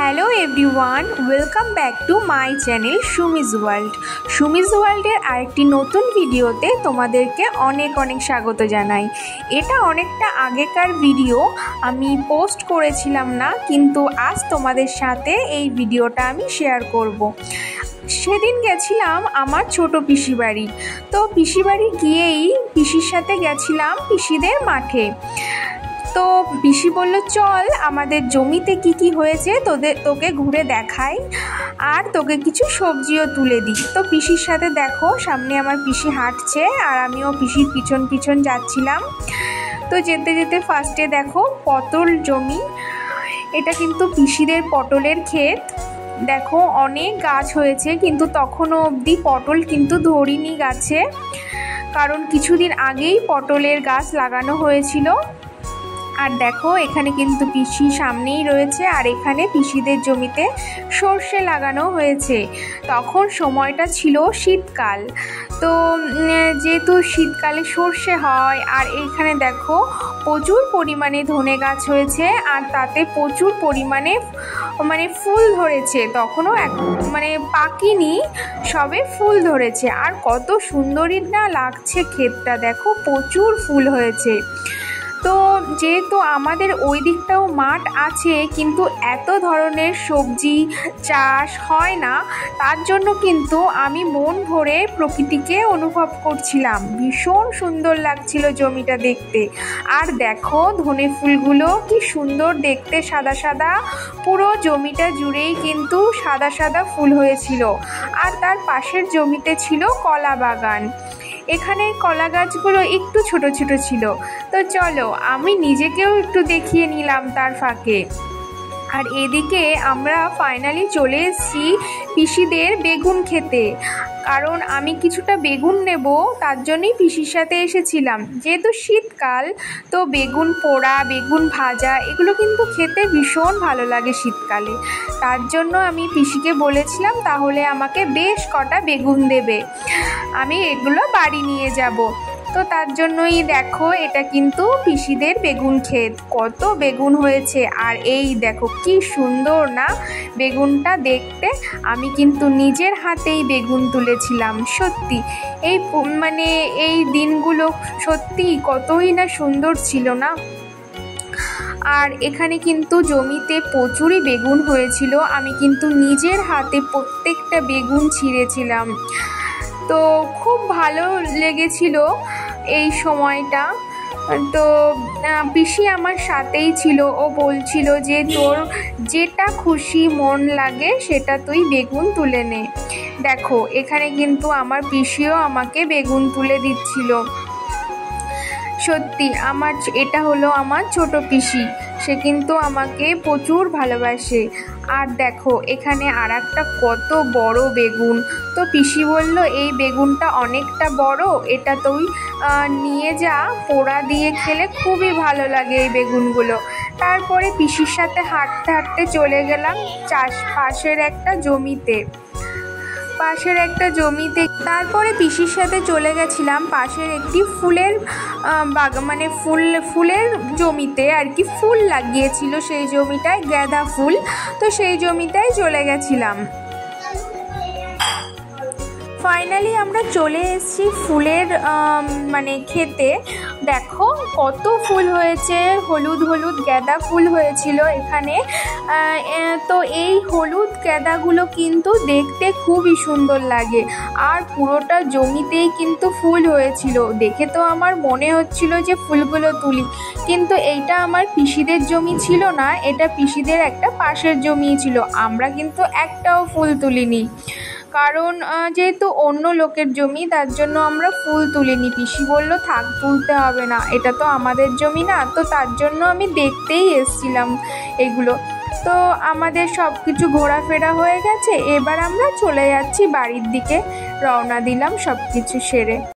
Hello everyone, welcome back to my channel Sumi's world. Sumi's ওয়ার্ল্ডের আরেকটি নতুন ভিডিওতে তোমাদেরকে অনেক অনেক স্বাগত জানাই। এটা অনেকটা আগেকার ভিডিও, আমি পোস্ট করেছিলাম না, কিন্তু আজ তোমাদের সাথে এই ভিডিওটা আমি শেয়ার করব। সেদিন গেছিলাম আমার ছোট পিসি বাড়ি। তো পিসি বাড়ি গিয়েই পিসির সাথে গেছিলাম পিসিদের মাঠে। তো পিসি বলল, চল আমাদের জমিতে কি হয়েছে তোকে ঘুরে দেখাই, আর তোকে কিছু সবজিও তুলে দিই। তো পিসির সাথে দেখো সামনে আমার পিসি হাঁটছে আর আমিও পিসির পিছন পিছন যাচ্ছিলাম। তো যেতে যেতে ফার্স্টে দেখো পটল জমি, এটা কিন্তু পিসিদের পটলের ক্ষেত। দেখো অনেক গাছ হয়েছে, কিন্তু তখনও অবধি পটল কিন্তু ধরিনি গাছে, কারণ কিছুদিন আগেই পটলের গাছ লাগানো হয়েছিল। আর দেখো এখানে কিন্তু পিসি সামনেই রয়েছে, আর এখানে পিসিদের জমিতে সর্ষে লাগানো হয়েছে। তখন সময়টা ছিল শীতকাল, তো যেহেতু শীতকালে সর্ষে হয়, আর এইখানে দেখো প্রচুর পরিমাণে ধনে গাছ হয়েছে, আর তাতে প্রচুর পরিমাণে ফুল ধরেছে। তখনও পাকিনি, সবে ফুল ধরেছে, আর কত সুন্দরই না লাগছে ক্ষেতটা, দেখো প্রচুর ফুল হয়েছে। তো যেহেতু আমাদের ওই দিকটাও মাঠ আছে, কিন্তু এত ধরনের সবজি চাষ হয় না, তার জন্য কিন্তু আমি মন ভরে প্রকৃতিকে অনুভব করছিলাম। ভীষণ সুন্দর লাগছিল জমিটা দেখতে। আর দেখো ধনে ফুলগুলো কি সুন্দর দেখতে, সাদা সাদা, পুরো জমিটা জুড়েই কিন্তু সাদা সাদা ফুল হয়েছিল। আর তার পাশের জমিতে ছিল কলা বাগান। এখানে কলা গাছগুলো একটু ছোট ছোট ছিল। তো চলো আমি নিজেকেও একটু দেখিয়ে নিলাম তার ফাঁকে। আর এদিকে আমরা ফাইনালি চলে এসেছি পিসিদের বেগুন খেতে, কারণ আমি কিছুটা বেগুন নেব, তার জন্যই পিসির সাথে এসেছিলাম। যেহেতু শীতকাল, তো বেগুন পোড়া, বেগুন ভাজা এগুলো কিন্তু খেতে ভীষণ ভালো লাগে শীতকালে। তার জন্য আমি পিসিকে বলেছিলাম তাহলে আমাকে বেশ কটা বেগুন দেবে, আমি এগুলো বাড়ি নিয়ে যাব। তো তার জন্যই দেখো এটা কিন্তু পিসিদের বেগুন ক্ষেত, কত বেগুন হয়েছে। আর এই দেখো কি সুন্দর না বেগুনটা দেখতে, আমি কিন্তু নিজের হাতেই বেগুন তুলেছিলাম। সত্যি এই দিনগুলো সত্যি কতই না সুন্দর ছিল না। আর এখানে কিন্তু জমিতে প্রচুরই বেগুন হয়েছিল, আমি কিন্তু নিজের হাতে প্রত্যেকটা বেগুন ছিঁড়েছিলাম। তো খুব ভালো লেগেছিল এই সময়টা। তো পিসি আমার সাথেই ছিল, ও বলছিল যে তোর যেটা খুশি মন লাগে সেটা তুই বেগুন তুলে নে। দেখো এখানে কিন্তু আমার পিসিও আমাকে বেগুন তুলে দিচ্ছিল। সত্যি এটা হলো আমার ছোট পিসি, সে কিন্তু আমাকে প্রচুর ভালোবাসে। আর দেখো এখানে আর একটা কত বড় বেগুন। তো পিসি বলল এই বেগুনটা অনেকটা বড়, এটা তুই নিয়ে যা, পোড়া দিয়ে খেলে খুবই ভালো লাগে এই বেগুনগুলো। তারপরে পিসির সাথে হাঁটতে হাঁটতে চলে গেলাম পাশের একটা জমিতে। তারপরে পিসির সাথে চলে গেছিলাম পাশের একটি ফুলের ফুলের জমিতে, আর কি ফুল লাগিয়েছিল সেই জমিটায়, গাঁদা ফুল। তো সেই জমিটায় চলে গেছিলাম। ফাইনালি আমরা চলে এসেছি ফুলের খেতে। দেখো কত ফুল হয়েছে, হলুদ হলুদ গাঁদা ফুল হয়েছিল এখানে। তো এই হলুদ গাঁদাগুলো কিন্তু দেখতে খুবই সুন্দর লাগে, আর পুরোটা জমিতেই কিন্তু ফুল হয়েছিল। দেখে তো আমার মনে হচ্ছিল যে ফুলগুলো তুলি, কিন্তু এইটা আমার পিসিদের জমি ছিল না, এটা পিসিদের একটা পাশের জমি ছিল। আমরা কিন্তু একটাও ফুল তুলিনি, কারণ যেহেতু অন্য লোকের জমি, তার জন্য আমরা ফুল তুলিনি। পিসি বলল থাক, তুলতে হবে না, এটা তো আমাদের জমি না। তো তার জন্য আমি দেখতেই এসেছিলাম এগুলো। তো আমাদের সব কিছু ঘোরাফেরা হয়ে গেছে, এবার আমরা চলে যাচ্ছি বাড়ির দিকে, রওনা দিলাম সব কিছু সেরে।